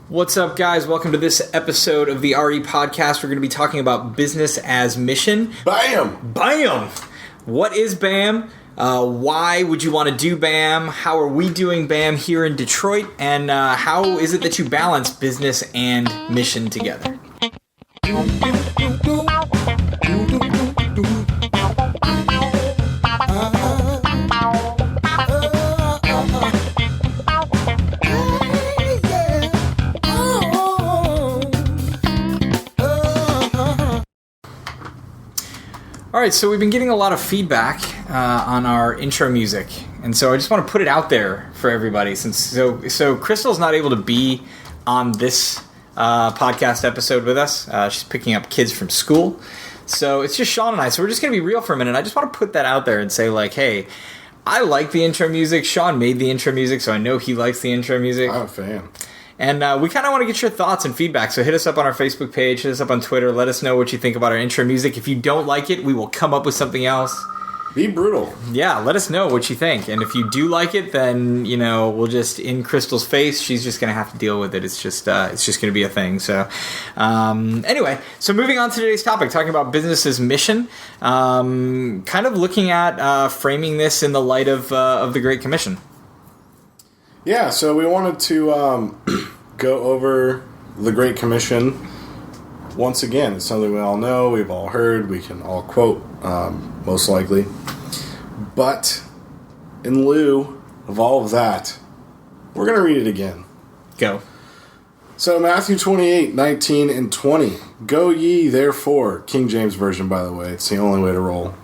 What's up, guys? Welcome to this episode of the RE Podcast. We're going to be talking about business as mission. B.A.M. B.A.M. What is B.A.M.? Why would you want to do B.A.M.? How are we doing B.A.M. here in Detroit? And how is it that you balance business and mission together? All right, so we've been getting a lot of feedback on our intro music, and so I just want to put it out there for everybody. So Crystal's not able to be on this podcast episode with us. She's picking up kids from school, so it's just Sean and I. So we're just going to be real for a minute. I just want to put that out there and say, like, hey, I like the intro music. Sean made the intro music, so I know he likes the intro music. I'm a fan. And we kind of want to get your thoughts and feedback, so hit us up on our Facebook page, hit us up on Twitter, let us know what you think about our intro music. If you don't like it, we will come up with something else. Be brutal. Yeah, let us know what you think. And if you do like it, then, you know, we'll just, in Crystal's face, she's just going to have to deal with it. It's just going to be a thing. So, anyway, so moving on to today's topic, talking about business as mission, kind of looking at framing this in the light of the Great Commission. Yeah, so we wanted to go over the Great Commission once again. It's something we all know, we've all heard, we can all quote, most likely. But in lieu of all of that, we're going to read it again. Go. So Matthew 28, 19 and 20. Go ye therefore, King James Version, by the way, it's the only way to roll.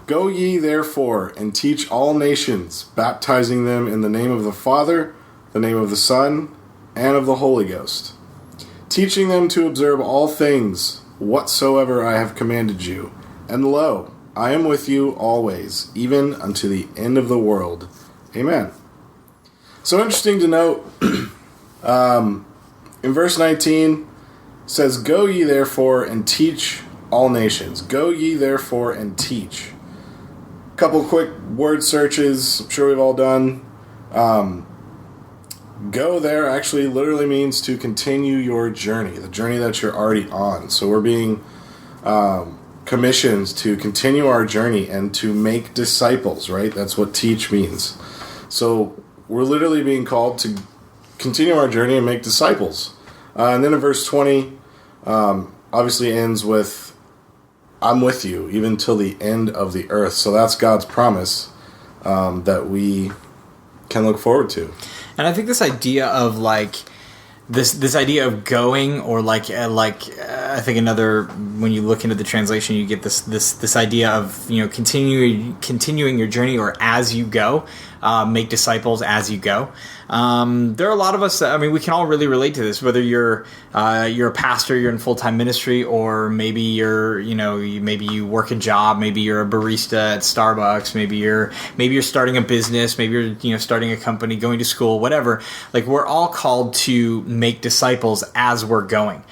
Go ye therefore, and teach all nations, baptizing them in the name of the Father, the name of the Son, and of the Holy Ghost, teaching them to observe all things whatsoever I have commanded you. And lo, I am with you always, even unto the end of the world. Amen. So interesting to note, in verse 19, it says, Go ye therefore, and teach all nations. Go ye therefore, and teach. Couple quick word searches, I'm sure we've all done. Go there actually literally means to continue your journey, the journey that you're already on. So we're being commissioned to continue our journey and to make disciples, right? That's what teach means. So we're literally being called to continue our journey and make disciples. And then in verse 20, obviously ends with, I'm with you even till the end of the earth. So that's God's promise that we can look forward to. And I think this idea of like this idea of going, or like I think another, when you look into the translation, you get this idea of, you know, continuing your journey, or as you go, make disciples as you go. There are a lot of us that, I mean, we can all really relate to this, whether you're a pastor, you're in full-time ministry, or maybe maybe you work a job, maybe you're a barista at Starbucks, maybe you're starting a business, maybe you're starting a company, going to school, whatever. Like, we're all called to make disciples as we're going.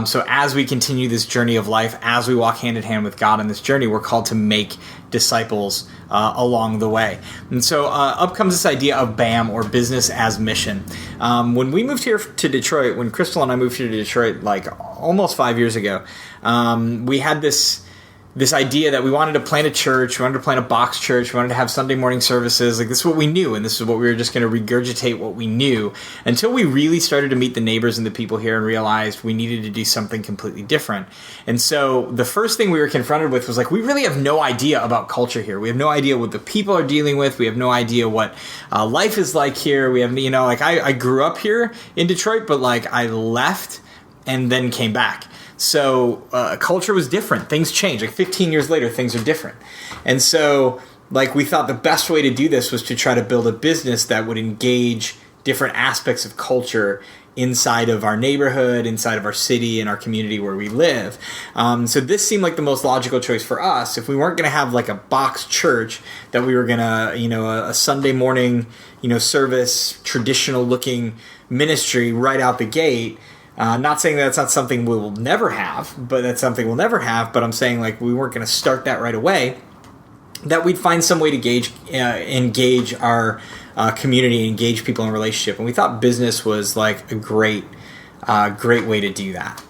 So as we continue this journey of life, as we walk hand in hand with God on this journey, we're called to make disciples along the way. And so up comes this idea of B.A.M, or business as mission. When we moved here to Detroit, when Crystal and I moved here to Detroit, like almost 5 years ago, we had this idea that we wanted to plant a church, we wanted to plant a box church, we wanted to have Sunday morning services. Like, this is what we knew, and this is what we were just going to regurgitate what we knew, until we really started to meet the neighbors and the people here and realized we needed to do something completely different. And so the first thing we were confronted with was, like, we really have no idea about culture here. We have no idea what the people are dealing with. We have no idea what life is like here. We have, like, I grew up here in Detroit, but, like, I left and then came back. So culture was different. Things changed. Like 15 years later, things are different. And so, like, we thought the best way to do this was to try to build a business that would engage different aspects of culture inside of our neighborhood, inside of our city, and our community where we live. So this seemed like the most logical choice for us. If we weren't going to have like a box church, that we were going to, a Sunday morning, service, traditional looking ministry right out the gate. Not saying that's not something we will never have, but that's something we'll never have. But I'm saying, like, we weren't going to start that right away. That we'd find some way to engage our community, engage people in relationship. And we thought business was like a great great way to do that.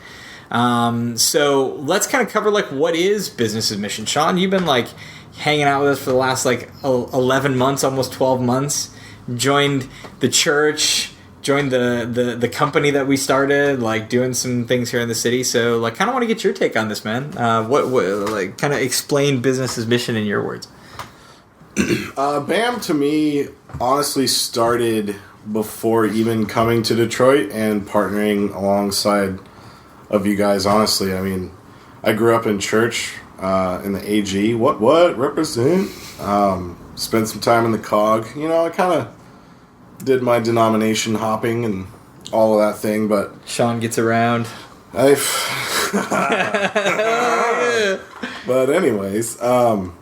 So let's kind of cover like what is business's mission. Sean, you've been like hanging out with us for the last like 11 months, almost 12 months. Joined the church, joined the company that we started, like doing some things here in the city. So like kind of want to get your take on this, man. What like kind of explain business's mission in your words. B.A.M. to me honestly started before even coming to Detroit and partnering alongside of you guys. Honestly, I mean, I grew up in church in the AG. What represent? Spent some time in the COG. You know, I kind of did my denomination hopping and all of that thing. But Sean gets around. But anyways, kind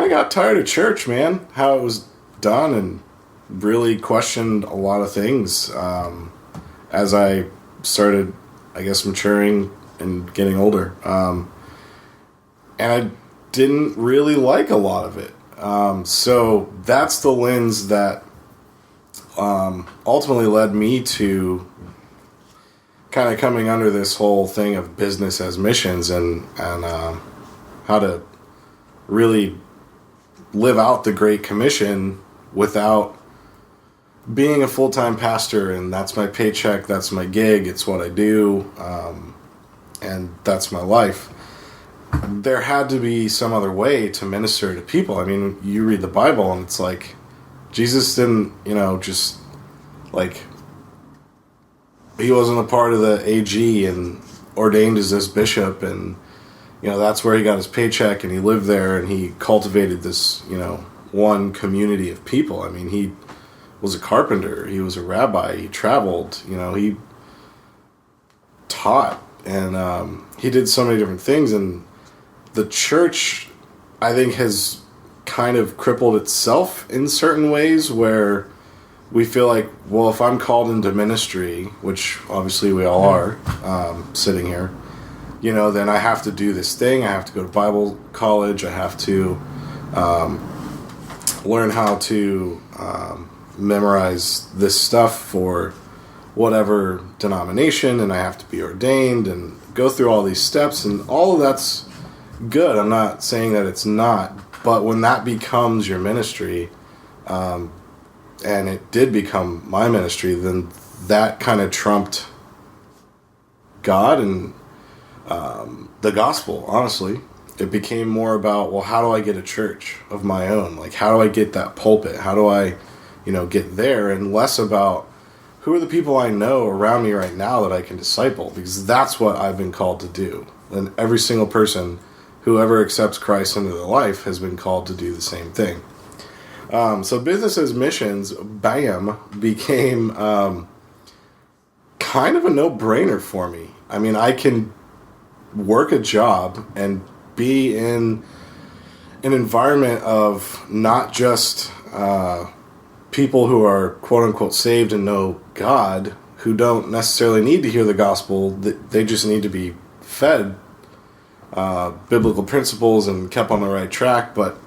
of got tired of church, man. How it was done, and really questioned a lot of things as I started, I guess, maturing and getting older. And I didn't really like a lot of it. So that's the lens that ultimately led me to kind of coming under this whole thing of business as missions and how to really live out the Great Commission without being a full-time pastor, and that's my paycheck, that's my gig, it's what I do, and that's my life. There had to be some other way to minister to people. I mean, you read the Bible and it's like, Jesus didn't, just like, he wasn't a part of the AG and ordained as this bishop, and that's where he got his paycheck, and he lived there, and he cultivated this, one community of people. I mean, he was a carpenter, he was a rabbi, he traveled, he taught, and he did so many different things. And the church, I think, has kind of crippled itself in certain ways where we feel like, well, if I'm called into ministry, which obviously we all are sitting here, then I have to do this thing. I have to go to Bible college. I have to learn how to memorize this stuff for whatever denomination, and I have to be ordained and go through all these steps, and all of that's good. I'm not saying that it's not, but when that becomes your ministry, and it did become my ministry, then that kind of trumped God and the gospel, honestly. It became more about, well, how do I get a church of my own? Like, how do I get that pulpit? How do I, get there? And less about who are the people I know around me right now that I can disciple, because that's what I've been called to do. And every single person who ever accepts Christ into their life has been called to do the same thing. So business as missions, B.A.M, became kind of a no-brainer for me. I mean, I can work a job and be in an environment of not just people who are quote-unquote saved and know God, who don't necessarily need to hear the gospel. They just need to be fed biblical principles and kept on the right track. But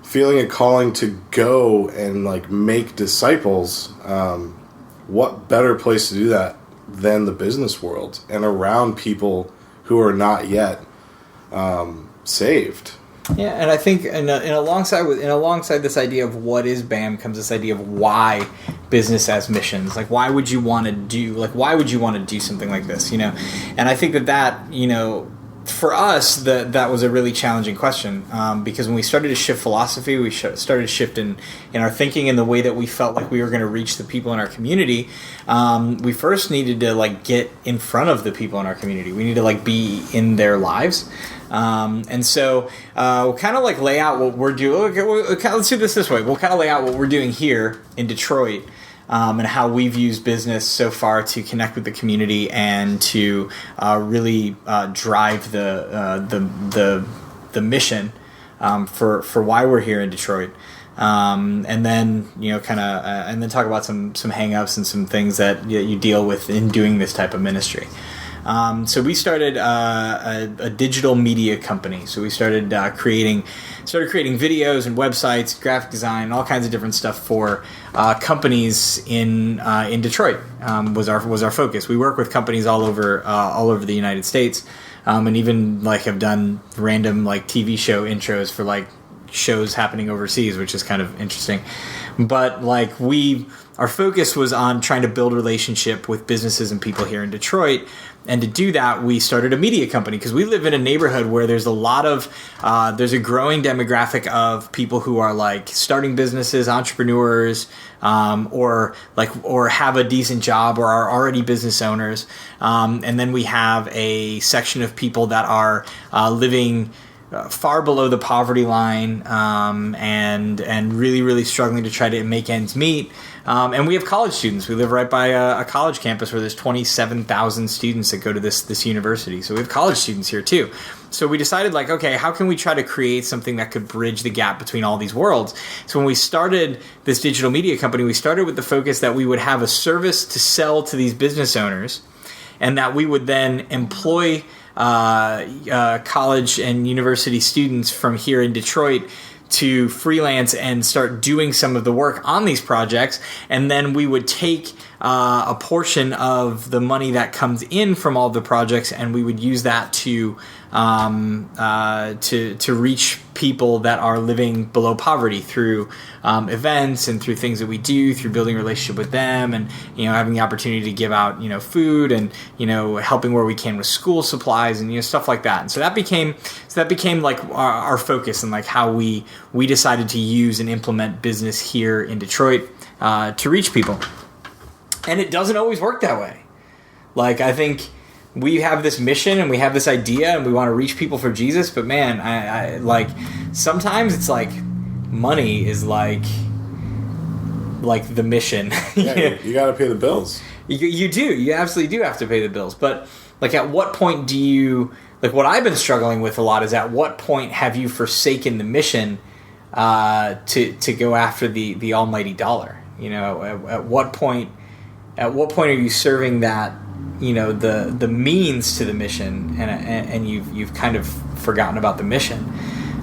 feeling a calling to go and like make disciples, what better place to do that than the business world and around people who are not yet saved. Yeah, and I think alongside this idea of what is B.A.M comes this idea of why business as missions. Like, why would you want to do something like this? And I think that for us, that was a really challenging question, because when we started to shift philosophy, we started to shift in our thinking and the way that we felt like we were going to reach the people in our community. We first needed to like get in front of the people in our community. We need to like be in their lives. And so we'll kind of like lay out what we're doing. Okay, let's do this way. We'll kind of lay out what we're doing here in Detroit. And how we've used business so far to connect with the community and to really drive the mission for why we're here in Detroit, and then and then talk about some hang-ups and some things that you deal with in doing this type of ministry. So we started a digital media company. So we started creating videos and websites, graphic design, all kinds of different stuff for companies in Detroit. Was our focus. We work with companies all over the United States, and even like have done random like TV show intros for like shows happening overseas, which is kind of interesting. But like our focus was on trying to build a relationship with businesses and people here in Detroit. And to do that, we started a media company because we live in a neighborhood where there's there's a growing demographic of people who are like starting businesses, entrepreneurs, or have a decent job or are already business owners. And then we have a section of people that are living far below the poverty line, and really, really struggling to try to make ends meet. And we have college students. We live right by a college campus where there's 27,000 students that go to this university. So we have college students here too. So we decided like, okay, how can we try to create something that could bridge the gap between all these worlds? So when we started this digital media company, we started with the focus that we would have a service to sell to these business owners, and that we would then employ college and university students from here in Detroit to freelance and start doing some of the work on these projects. And then we would take a portion of the money that comes in from all the projects, and we would use that to reach people that are living below poverty through events and through things that we do, through building a relationship with them, and having the opportunity to give out food, and helping where we can with school supplies and stuff like that. And so that became like our focus, and like how we decided to use and implement business here in Detroit to reach people. And it doesn't always work that way. Like, I think we have this mission and we have this idea and we want to reach people for Jesus, but man, I like sometimes it's like money is like the mission. Yeah, you got to pay the bills. You do. You absolutely do have to pay the bills. But like, at what point do you, like, what I've been struggling with a lot is at what point have you forsaken the mission to go after the almighty dollar? At what point are you serving that, the means to the mission, and you've kind of forgotten about the mission,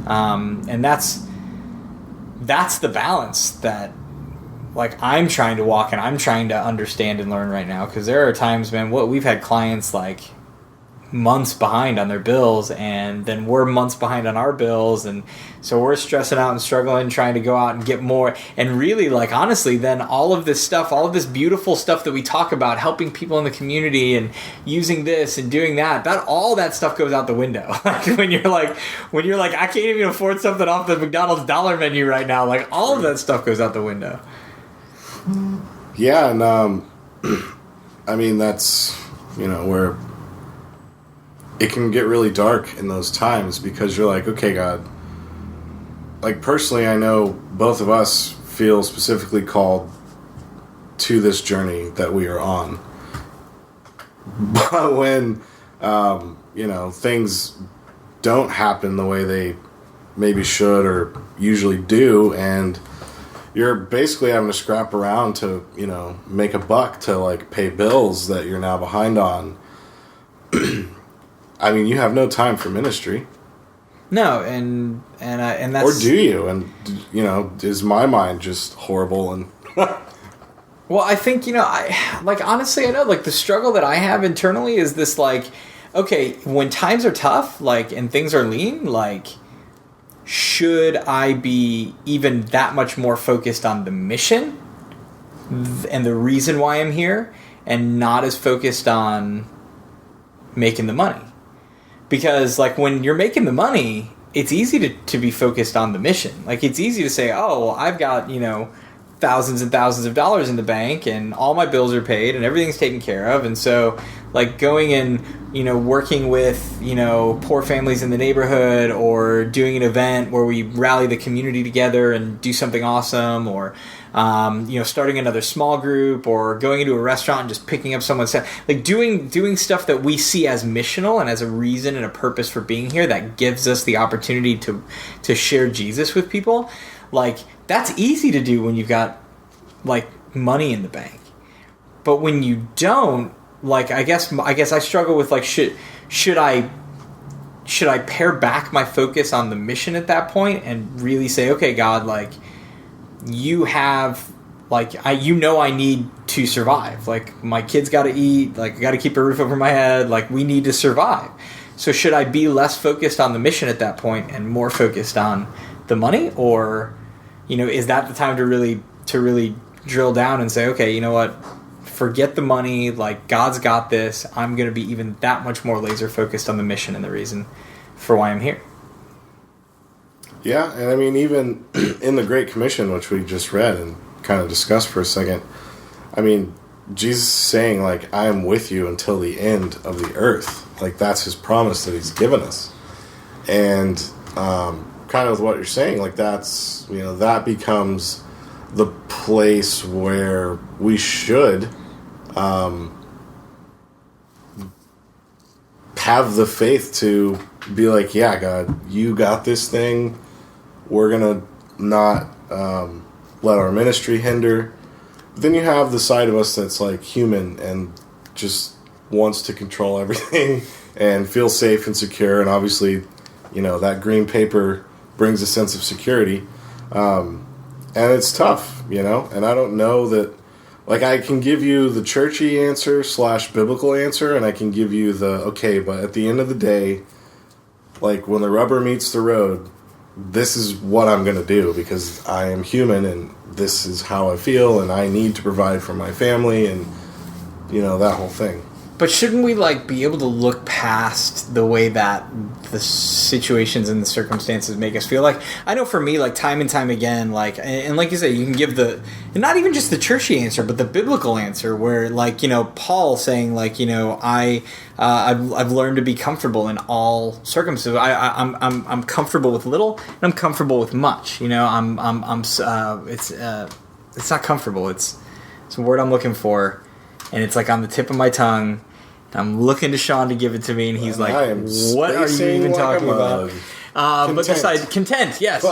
and that's the balance that like I'm trying to walk and I'm trying to understand and learn right now, because there are times, man, we've had clients like months behind on their bills, and then we're months behind on our bills, and so we're stressing out and struggling, trying to go out and get more. And really, like, honestly, then all of this stuff, all of this beautiful stuff that we talk about, helping people in the community and using this and doing that all that stuff goes out the window. Like when you're like I can't even afford something off the McDonald's dollar menu right now, like all of that stuff goes out the window. Yeah. And I mean, that's where it can get really dark in those times, because you're like, okay, God, like personally, I know both of us feel specifically called to this journey that we are on. But when, things don't happen the way they maybe should or usually do, and you're basically having to scrap around to, make a buck to like pay bills that you're now behind on. I mean, you have no time for ministry. No, and that's... Or do you? And, is my mind just horrible? And well, I think, honestly, I know, like, the struggle that I have internally is this, like, okay, when times are tough, like, and things are lean, like, should I be even that much more focused on the mission and the reason why I'm here, and not as focused on making the money? Because, like, when you're making the money, it's easy to be focused on the mission. Like, it's easy to say, oh, well, I've got, thousands and thousands of dollars in the bank, and all my bills are paid, and everything's taken care of. And so, like, going and, working with, poor families in the neighborhood, or doing an event where we rally the community together and do something awesome, or, starting another small group, or going into a restaurant and just picking up someone's stuff. Like, doing stuff that we see as missional and as a reason and a purpose for being here that gives us the opportunity to share Jesus with people. Like, that's easy to do when you've got, like, money in the bank. But when you don't, like, I guess I struggle with, like, should I pare back my focus on the mission at that point and really say, okay, God, like, you have, like, I need to survive. Like, my kids got to eat. Like, I got to keep a roof over my head. Like, we need to survive. So should I be less focused on the mission at that point and more focused on the money? Or, is that the time to really drill down and say, okay, you know what? Forget the money. Like, God's got this. I'm going to be even that much more laser focused on the mission and the reason for why I'm here. Yeah, and I mean, even in the Great Commission, which we just read and kind of discussed for a second, I mean, Jesus is saying, like, I am with you until the end of the earth. Like, that's his promise that he's given us. And kind of with what you're saying, like, that's, that becomes the place where we should have the faith to be like, yeah, God, you got this thing. We're going to not let our ministry hinder. But then you have the side of us that's, like, human and just wants to control everything and feel safe and secure. And obviously, that green paper brings a sense of security. And it's tough, and I don't know that, like, I can give you the churchy answer / biblical answer, and I can give you okay, but at the end of the day, like, when the rubber meets the road, this is what I'm going to do because I am human and this is how I feel and I need to provide for my family and, that whole thing. But shouldn't we, like, be able to look past the way that the situations and the circumstances make us feel? Like, I know for me, like, time and time again, like, and like you say, you can give and not even just the churchy answer, but the biblical answer where, like, Paul saying, like, I've learned to be comfortable in all circumstances. I'm comfortable with little and I'm comfortable with much. It's not comfortable. It's a word I'm looking for. And it's, like, on the tip of my tongue. I'm looking to Sean to give it to me, and he's like, what are you even talking about? But besides, content, yes.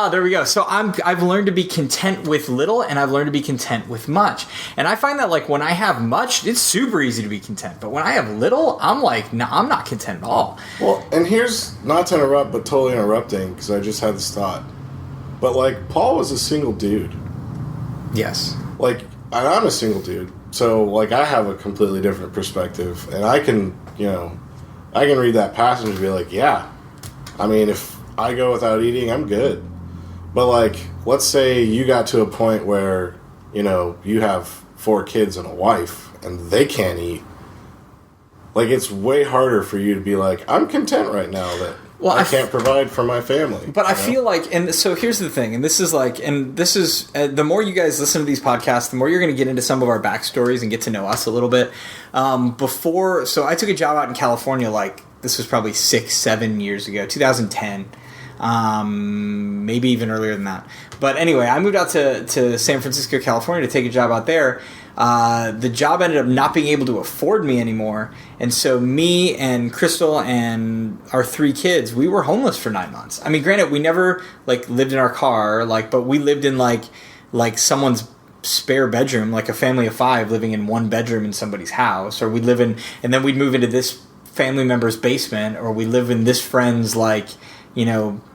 There we go. So I've learned to be content with little, and I've learned to be content with much. And I find that, like, when I have much, it's super easy to be content. But when I have little, I'm like, no, I'm not content at all. Well, and here's, not to interrupt, but totally interrupting, because I just had this thought. But, like, Paul was a single dude. Yes. Like, and I'm a single dude. So, like, I have a completely different perspective, and I can read that passage and be like, yeah, I mean, if I go without eating, I'm good. But, like, let's say you got to a point where, you have 4 kids and a wife, and they can't eat. Like, it's way harder for you to be like, I'm content right now that I can't provide for my family. But I feel like, and so here's the thing, and this is the more you guys listen to these podcasts, the more you're going to get into some of our backstories and get to know us a little bit. So I took a job out in California, like, this was probably 6-7 years ago, 2010, maybe even earlier than that. But anyway, I moved out to San Francisco, California to take a job out there. The job ended up not being able to afford me anymore. And so me and Crystal and our 3 kids, we were homeless for 9 months. I mean, granted, we never, like, lived in our car, like, but we lived in, like someone's spare bedroom, like a family of 5 living in one bedroom in somebody's house. Or we'd live in, and then we'd move into this family member's basement, or we live in this friend's, like,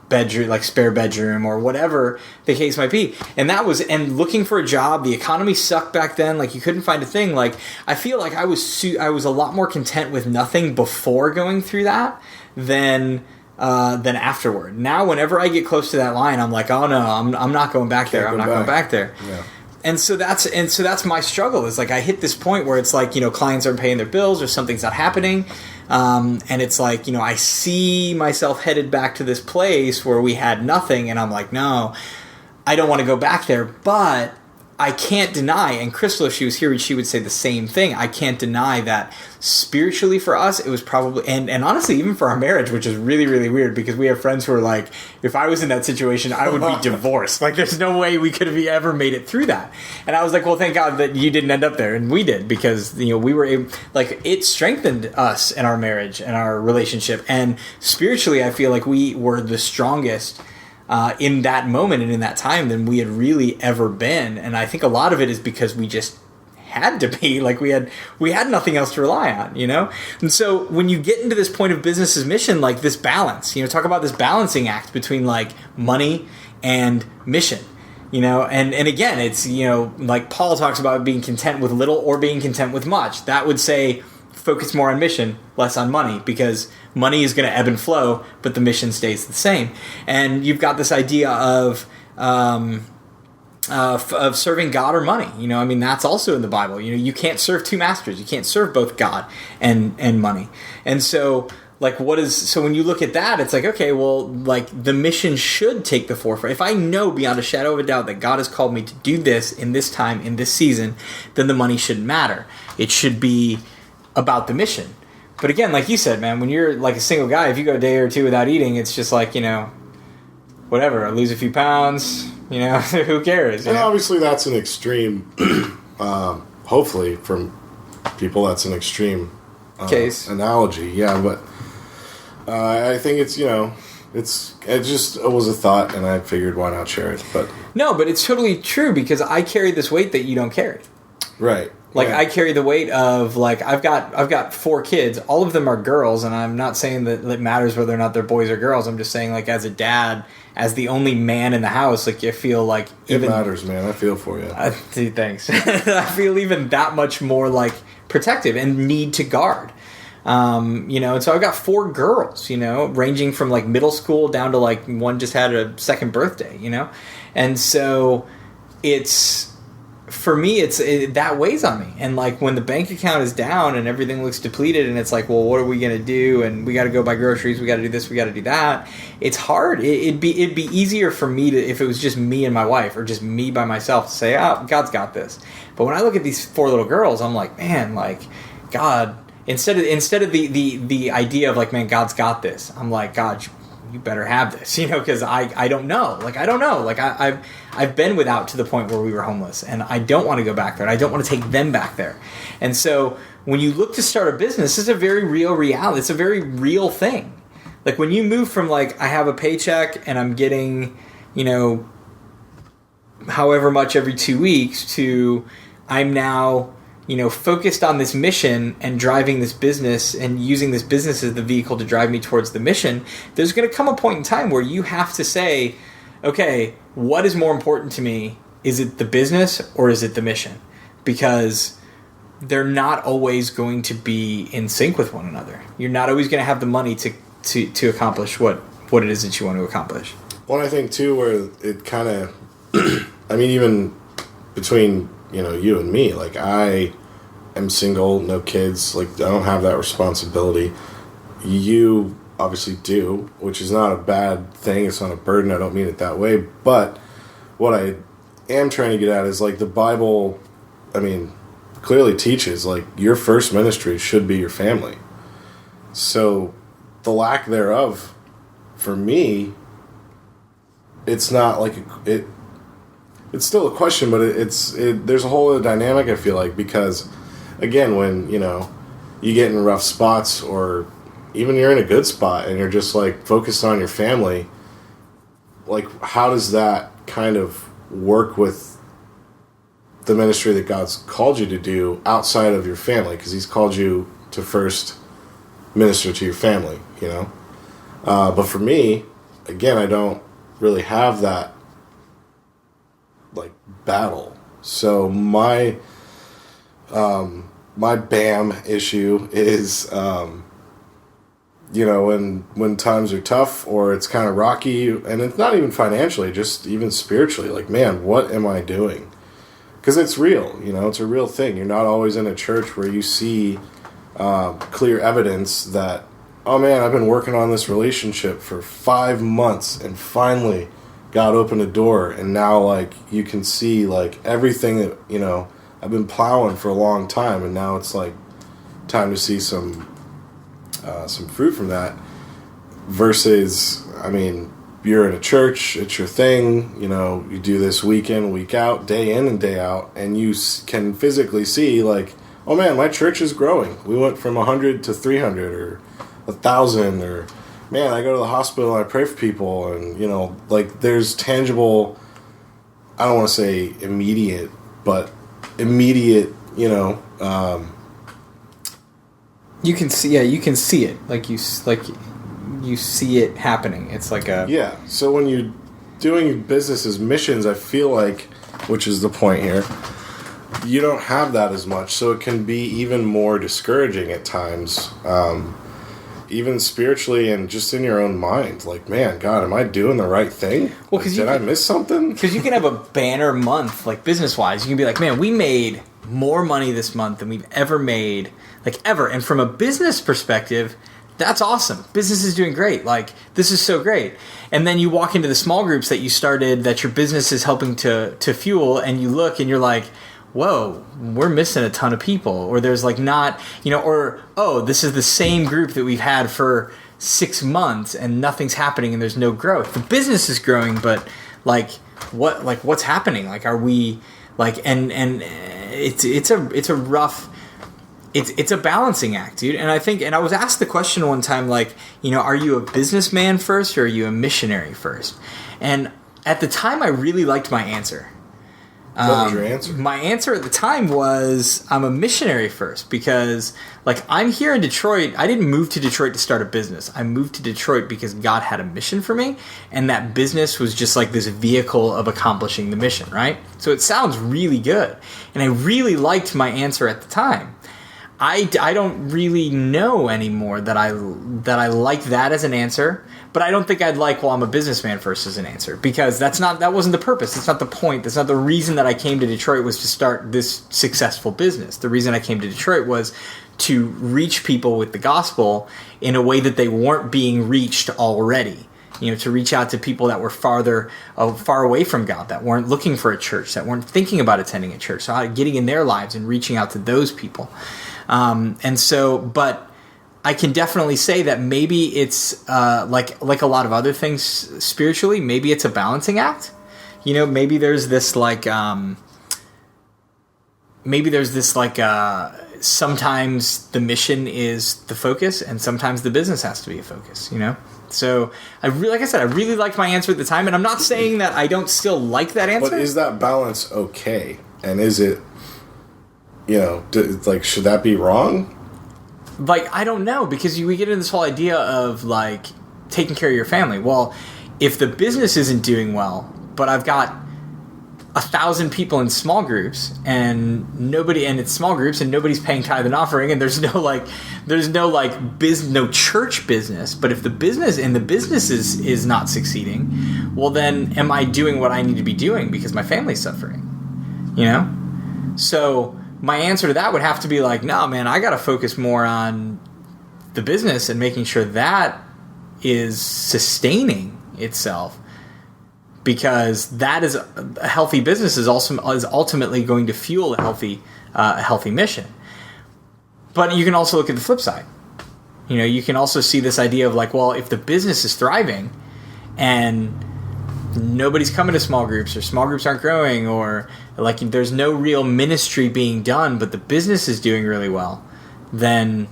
bedroom, like spare bedroom, or whatever the case might be. And looking for a job, the economy sucked back then, like, you couldn't find a thing. Like, I feel like I was a lot more content with nothing before going through that than afterward. Now, whenever I get close to that line, I'm like, oh no, I'm not going back there. I'm not going back there. Yeah. And so that's my struggle. Is like I hit this point where it's like, clients aren't paying their bills or something's not happening. And it's like, I see myself headed back to this place where we had nothing. And I'm like, no, I don't want to go back there. But I can't deny, and Crystal, if she was here, she would say the same thing. I can't deny that spiritually for us, it was probably, and honestly, even for our marriage, which is really, really weird because we have friends who are like, if I was in that situation, I would be divorced. Like, there's no way we could have ever made it through that. And I was like, well, thank God that you didn't end up there. And we did, because, we were able, like, it strengthened us in our marriage and our relationship. And spiritually, I feel like we were the strongest in that moment and in that time than we had really ever been. And I think a lot of it is because we just had to be. Like we had nothing else to rely on, you know? And so when you get into this point of business's mission, like this balance, you know, talk about this balancing act between like money and mission. You know, and again, it's, you know, like Paul talks about being content with little or being content with much. That would say focus more on mission, less on money, because money is going to ebb and flow, but the mission stays the same. And you've got this idea of serving God or money. You know, I mean, that's also in the Bible. You know, you can't serve two masters. You can't serve both God and money. And so, like, so when you look at that, it's like, okay, well, like, the mission should take the forefront. If I know beyond a shadow of a doubt that God has called me to do this in this time, in this season, then the money shouldn't matter. It should be about the mission. But again, like you said, man, when you're like a single guy, if you go a day or two without eating, it's just like, you know, whatever, I lose a few pounds, you know, who cares? And obviously that's an extreme, hopefully from people, that's an extreme case analogy. Yeah, but I think it's, you know, it was a thought, and I figured why not share it. But no, but it's totally true, because I carry this weight that you don't carry. Right. Like, yeah. I carry the weight of, like, I've got 4 kids. All of them are girls, and I'm not saying that it matters whether or not they're boys or girls. I'm just saying, like, as a dad, as the only man in the house, like, you feel like even... It matters, man. I feel for you. Dude, thanks. I feel even that much more, like, protective and need to guard. You know, and so I've got 4 girls, you know, ranging from, like, middle school down to, like, one just had a second birthday, you know? And so it's... For me, that weighs on me. And, like, when the bank account is down and everything looks depleted and it's like, well, what are we going to do? And we got to go buy groceries. We got to do this. We got to do that. It's hard. It'd be easier for me if it was just me and my wife, or just me by myself, to say, oh, God's got this. But when I look at these 4 little girls, I'm like, man, like, God, instead of the idea of like, man, God's got this, I'm like, God, you better have this, you know, because I don't know. Like, I don't know. Like, I've been without to the point where we were homeless, and I don't want to go back there, and I don't want to take them back there. And so when you look to start a business, it's a very real reality. It's a very real thing. Like, when you move from, like, I have a paycheck and I'm getting, you know, however much every 2 weeks, to I'm now, you know, focused on this mission and driving this business and using this business as the vehicle to drive me towards the mission, there's going to come a point in time where you have to say, okay, what is more important to me? Is it the business or is it the mission? Because they're not always going to be in sync with one another. You're not always going to have the money to accomplish what it is that you want to accomplish. Well, I think, too, where it kind of... I mean, even between, you know, you and me, like, I am single, no kids. Like, I don't have that responsibility. You obviously do, which is not a bad thing. It's not a burden. I don't mean it that way. But what I am trying to get at is, like, the Bible, I mean, clearly teaches, like, your first ministry should be your family. So the lack thereof, for me, it's not like it's still a question, but there's a whole other dynamic, I feel like, because, again, when, you know, you get in rough spots, or even you're in a good spot and you're just, like, focused on your family, like, how does that kind of work with the ministry that God's called you to do outside of your family? Because He's called you to first minister to your family, you know? But for me, again, I don't really have that, like, battle. So my B.A.M issue is, you know, when times are tough or it's kind of rocky, and it's not even financially, just even spiritually, like, man, what am I doing? Because it's real, you know, it's a real thing. You're not always in a church where you see clear evidence that, oh man, I've been working on this relationship for 5 months and finally God opened a door, and now, like, you can see, like, everything that, you know, I've been plowing for a long time, and now it's, like, time to see some fruit from that. Versus, I mean, you're in a church, it's your thing, you know, you do this week in, week out, day in and day out, and you can physically see, like, oh man, my church is growing. We went from 100 to 300 or 1,000, or, man, I go to the hospital and I pray for people, and, you know, like, there's tangible, I don't want to say immediate, but immediate you know, you can see it like you see it happening. It's like a yeah. So when you're doing business as missions, I feel like, which is the point here, you don't have that as much, so it can be even more discouraging at times, even spiritually and just in your own mind. Like, man, God, am I doing the right thing? Well, did I miss something? Because you can have a banner month, like business-wise. You can be like, man, we made more money this month than we've ever made, like ever. And from a business perspective, that's awesome. Business is doing great. Like, this is so great. And then you walk into the small groups that you started, that your business is helping to fuel, and you look and you're like, whoa, we're missing a ton of people. Or there's like not, or, oh, this is the same group that we've had for 6 months and nothing's happening and there's no growth. The business is growing, but what's happening? Like, are we like, and it's a rough, it's a balancing act, dude. And I think, and I was asked the question one time, like, are you a businessman first or are you a missionary first? And at the time, I really liked my answer. What was your answer? My answer at the time was, I'm a missionary first, because like, I'm here in Detroit. I didn't move to Detroit to start a business. I moved to Detroit because God had a mission for me, and that business was just like this vehicle of accomplishing the mission, right? So it sounds really good, and I really liked my answer at the time. I don't really know anymore that I like that as an answer, but I don't think I'd like, well, I'm a businessman first as an answer, because that wasn't the purpose. That's not the point. That's not the reason that I came to Detroit, was to start this successful business. The reason I came to Detroit was to reach people with the gospel in a way that they weren't being reached already. To reach out to people that were far away from God, that weren't looking for a church, that weren't thinking about attending a church. So getting in their lives and reaching out to those people. But I can definitely say that maybe it's like a lot of other things spiritually. Maybe it's a balancing act. Maybe there's this sometimes the mission is the focus, and sometimes the business has to be a focus. So I really liked my answer at the time, and I'm not saying that I don't still like that answer. But is that balance okay? And is it, should that be wrong? Like, I don't know, because we get into this whole idea of like taking care of your family. Well, if the business isn't doing well, but I've got 1,000 people in small groups and it's small groups and nobody's paying tithe and offering, and there's no church business. But if the business is not succeeding, well, then am I doing what I need to be doing because my family's suffering? So my answer to that would have to be like, no, man, I got to focus more on the business and making sure that is sustaining itself, because that is a healthy business is ultimately going to fuel a healthy mission. But you can also look at the flip side. You can also see this idea of like, well, if the business is thriving and nobody's coming to small groups, or small groups aren't growing, or like there's no real ministry being done, but the business is doing really well, then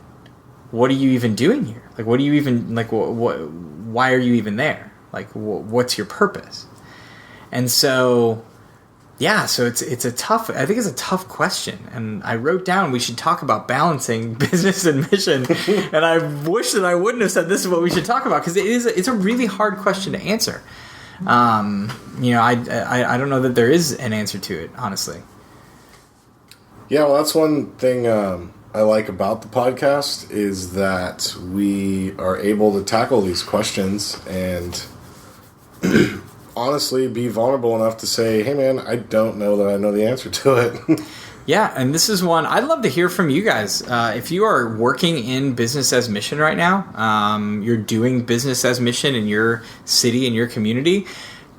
what are you even doing here? Like, what do you even, like, why are you even there? Like, what's your purpose? And so, yeah, so I think it's a tough question. And I wrote down we should talk about balancing business and mission. And I wish that I wouldn't have said this is what we should talk about, because it's a really hard question to answer. I don't know that there is an answer to it, honestly. Yeah, well, that's one thing I like about the podcast, is that we are able to tackle these questions and honestly be vulnerable enough to say, hey, man, I don't know that I know the answer to it. Yeah, and this is one I'd love to hear from you guys. If you are working in business as mission right now, you're doing business as mission in your city, in your community,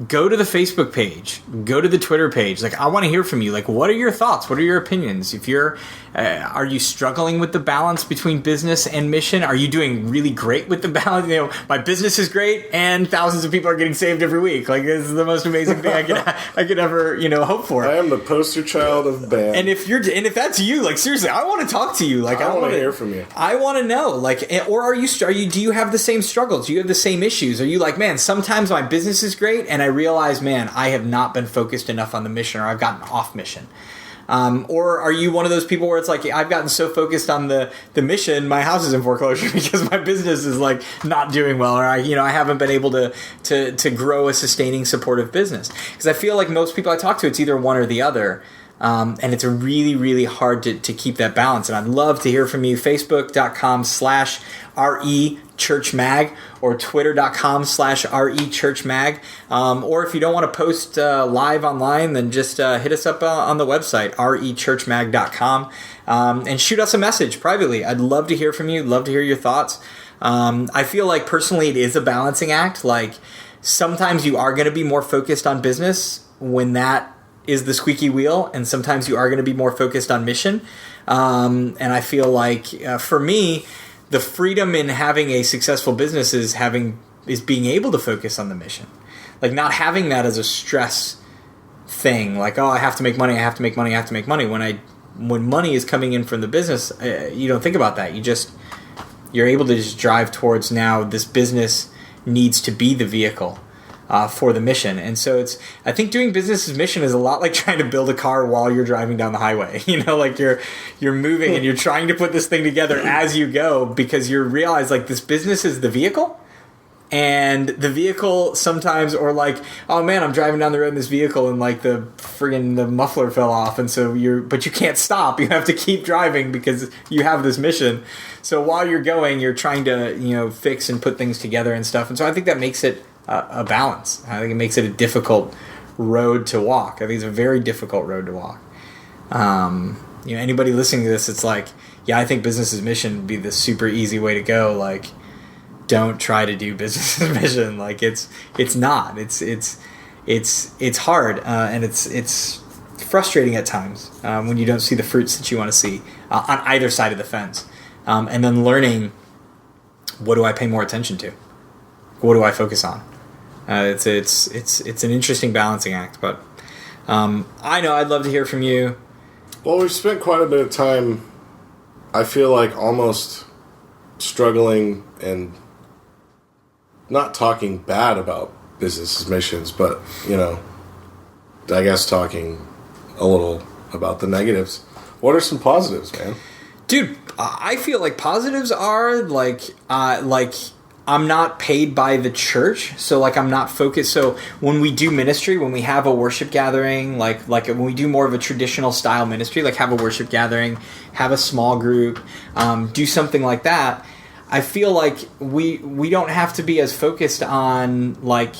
go to the Facebook page, go to the Twitter page. Like, I want to hear from you. Like, what are your thoughts? What are your opinions? If you're, are you struggling with the balance between business and mission? Are you doing really great with the balance? My business is great, and thousands of people are getting saved every week. Like, this is the most amazing thing I could ever, hope for. I am the poster child of B.A.M. And if that's you, like, seriously, I want to talk to you. Like, I want to hear from you. I want to know. Like, or do you have the same struggles? Do you have the same issues? Are you like, man, sometimes my business is great, and I realize, man, I have not been focused enough on the mission, or I've gotten off mission. Or are you one of those people where it's like, I've gotten so focused on the mission, my house is in foreclosure because my business is like not doing well, or I haven't been able to grow a sustaining, supportive business? Because I feel like most people I talk to, it's either one or the other. And it's really, really hard to keep that balance. And I'd love to hear from you. Facebook.com/REChurchMag or Twitter.com/REChurchMag. Or if you don't want to post live online, then just hit us up on the website, rechurchmag.com, and shoot us a message privately. I'd love to hear from you. Love to hear your thoughts. I feel like personally it is a balancing act. Like sometimes you are going to be more focused on business when that is the squeaky wheel, and sometimes you are going to be more focused on mission. And I feel like for me, the freedom in having a successful business is being able to focus on the mission, like not having that as a stress thing. Like, oh, I have to make money. I have to make money. I have to make money. When money is coming in from the business, you don't think about that. You're able to just drive towards, now this business needs to be the vehicle for the mission. And so I think doing business as mission is a lot like trying to build a car while you're driving down the highway. Like you're moving and you're trying to put this thing together as you go, because you realize like this business is the vehicle, and the vehicle sometimes, or like, oh man, I'm driving down the road in this vehicle and like the muffler fell off, and so but you can't stop. You have to keep driving because you have this mission. So while you're going, you're trying to fix and put things together and stuff. And so I think that makes it a balance. I think it makes it a difficult road to walk. I think it's a very difficult road to walk. Anybody listening to this, it's like, yeah, I think business as mission would be the super easy way to go. Like, don't try to do business as mission. Like it's not. It's hard, and it's frustrating at times when you don't see the fruits that you want to see on either side of the fence. And then learning, what do I pay more attention to? What do I focus on? It's an interesting balancing act, but I know I'd love to hear from you. Well, we've spent quite a bit of time, I feel like, almost struggling and not talking bad about business missions, but I guess talking a little about the negatives. What are some positives, man? Dude, I feel like positives are like I'm not paid by the church, so like I'm not focused. So when we do ministry, when we have a worship gathering, like when we do more of a traditional style ministry, like have a worship gathering, have a small group, do something like that, I feel like we don't have to be as focused on like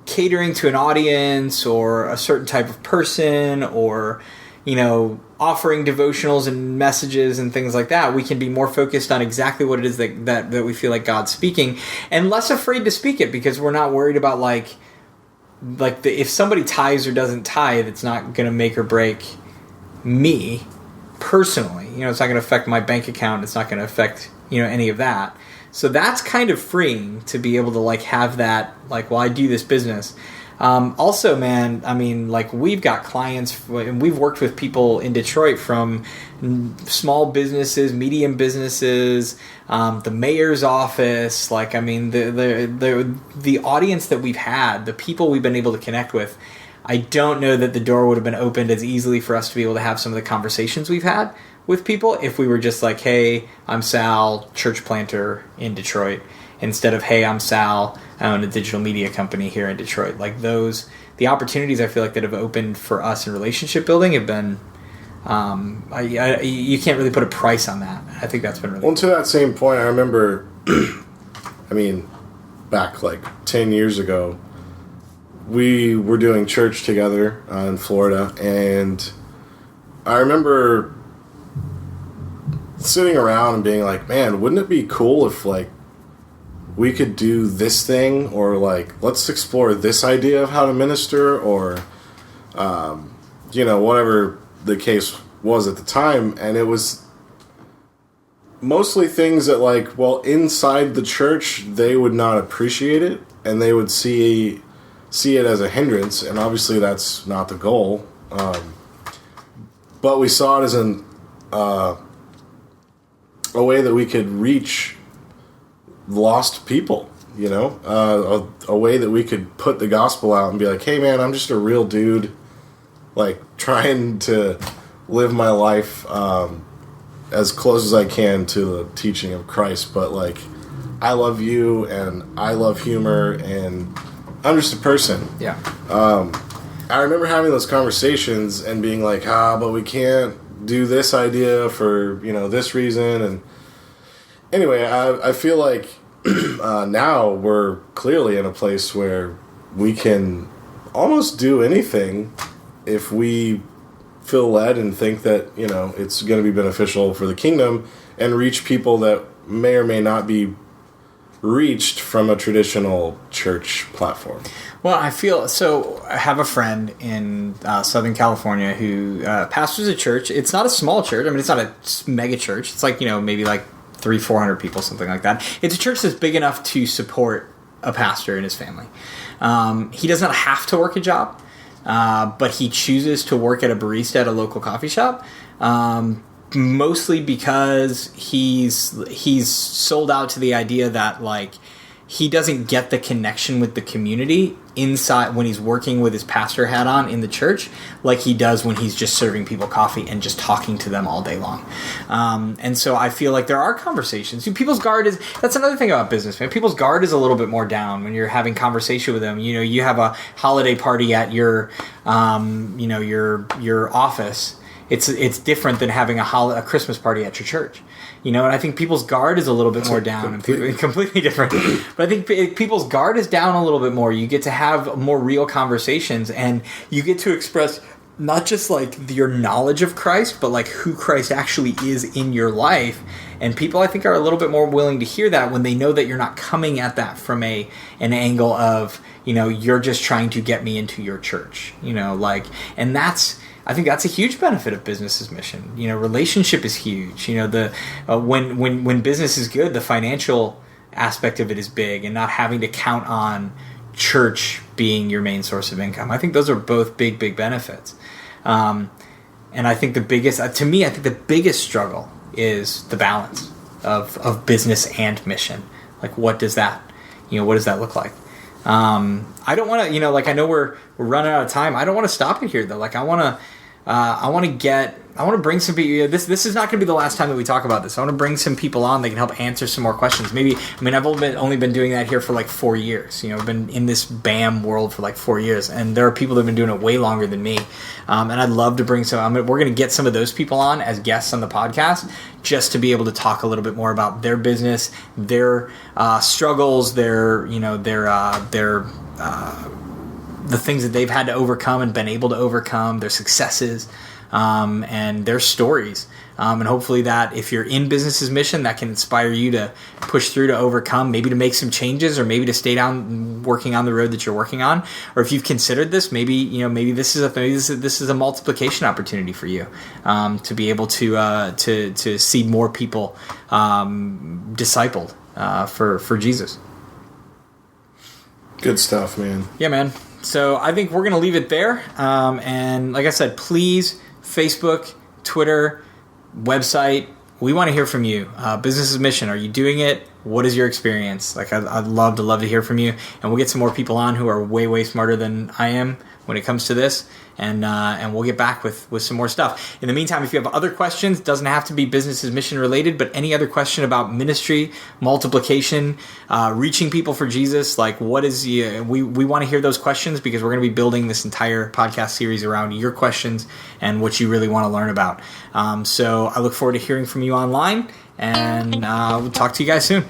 catering to an audience or a certain type of person, or offering devotionals and messages and things like that. We can be more focused on exactly what it is that we feel like God's speaking, and less afraid to speak it, because we're not worried about if somebody tithes or doesn't tithe, it's not going to make or break me personally. It's not going to affect my bank account. It's not going to affect any of that. So that's kind of freeing to be able to like have that, like, well, I do this business. Also, man, I mean, like, we've got clients, and we've worked with people in Detroit from small businesses, medium businesses, the mayor's office. Like, I mean, the audience that we've had, the people we've been able to connect with, I don't know that the door would have been opened as easily for us to be able to have some of the conversations we've had with people if we were just like, hey, I'm Sal, church planter in Detroit, instead of, hey, I'm Sal, I own a digital media company here in Detroit. Like the opportunities I feel like that have opened for us in relationship building have been, you can't really put a price on that. I think that's been really cool. To that same point, I remember, back like 10 years ago, we were doing church together in Florida, and I remember sitting around and being like, man, wouldn't it be cool if like we could do this thing, or like let's explore this idea of how to minister, or whatever the case was at the time. And it was mostly things that, like, well, inside the church they would not appreciate it, and they would see it as a hindrance, and obviously that's not the goal. But we saw it as a way that we could reach lost people, a way that we could put the gospel out and be like, hey man, I'm just a real dude. like trying to live my life as close as I can to the teaching of Christ. But like, I love you, and I love humor, and I'm just a person. Yeah. I remember having those conversations and being like, but we can't do this idea for, this reason. And anyway, I feel like now we're clearly in a place where we can almost do anything if we feel led and think that, it's going to be beneficial for the kingdom and reach people that may or may not be reached from a traditional church platform. Well, I have a friend in Southern California who pastors a church. It's not a small church. I mean, it's not a mega church. It's like, maybe like 300-400 people, something like that. It's a church that's big enough to support a pastor and his family. He does not have to work a job, but he chooses to work at a barista at a local coffee shop. Mostly because he's sold out to the idea that like he doesn't get the connection with the community inside when he's working with his pastor hat on in the church like he does when he's just serving people coffee and just talking to them all day long. And so I feel like there are conversations. People's guard that's another thing about business, man. People's guard is a little bit more down when you're having conversation with them. You have a holiday party at your office. It's different than having a Christmas party at your church, and I think people's guard is a little bit more down, and completely different. But I think people's guard is down a little bit more. You get to have more real conversations, and you get to express not just like your knowledge of Christ, but like who Christ actually is in your life. And people, I think, are a little bit more willing to hear that when they know that you're not coming at that from an angle of, you're just trying to get me into your church, and I think that's a huge benefit of business's mission. Relationship is huge. When business is good, the financial aspect of it is big, and not having to count on church being your main source of income. I think those are both big benefits. And I think the biggest struggle is the balance of business and mission. Like, what does that look like? I don't want to, I know we're running out of time. I don't want to stop it here though. Like, I want to bring some people. This is not going to be the last time that we talk about this. I want to bring some people on that can help answer some more questions. I've only been doing that here for like 4 years. I've been in this B.A.M world for like 4 years, and there are people that have been doing it way longer than me. And I'd love to bring we're going to get some of those people on as guests on the podcast, just to be able to talk a little bit more about their business, their struggles, the things that they've had to overcome and been able to overcome, their successes, and their stories. And hopefully that if you're in business's mission, that can inspire you to push through, to overcome, maybe to make some changes, or maybe to stay down working on the road that you're working on. Or if you've considered this, maybe this is a multiplication opportunity for you, to be able to see more people discipled for Jesus. Good stuff, man. Yeah, man. So I think we're going to leave it there. And like I said, please, Facebook, Twitter, website, we want to hear from you. Business's mission, are you doing it? What is your experience? Like, I'd love to hear from you. And we'll get some more people on who are way smarter than I am when it comes to this. And we'll get back with some more stuff. In the meantime, if you have other questions, doesn't have to be business's mission related, but any other question about ministry, multiplication, reaching people for Jesus, like we want to hear those questions, because we're going to be building this entire podcast series around your questions and what you really want to learn about. So I look forward to hearing from you online, and we'll talk to you guys soon.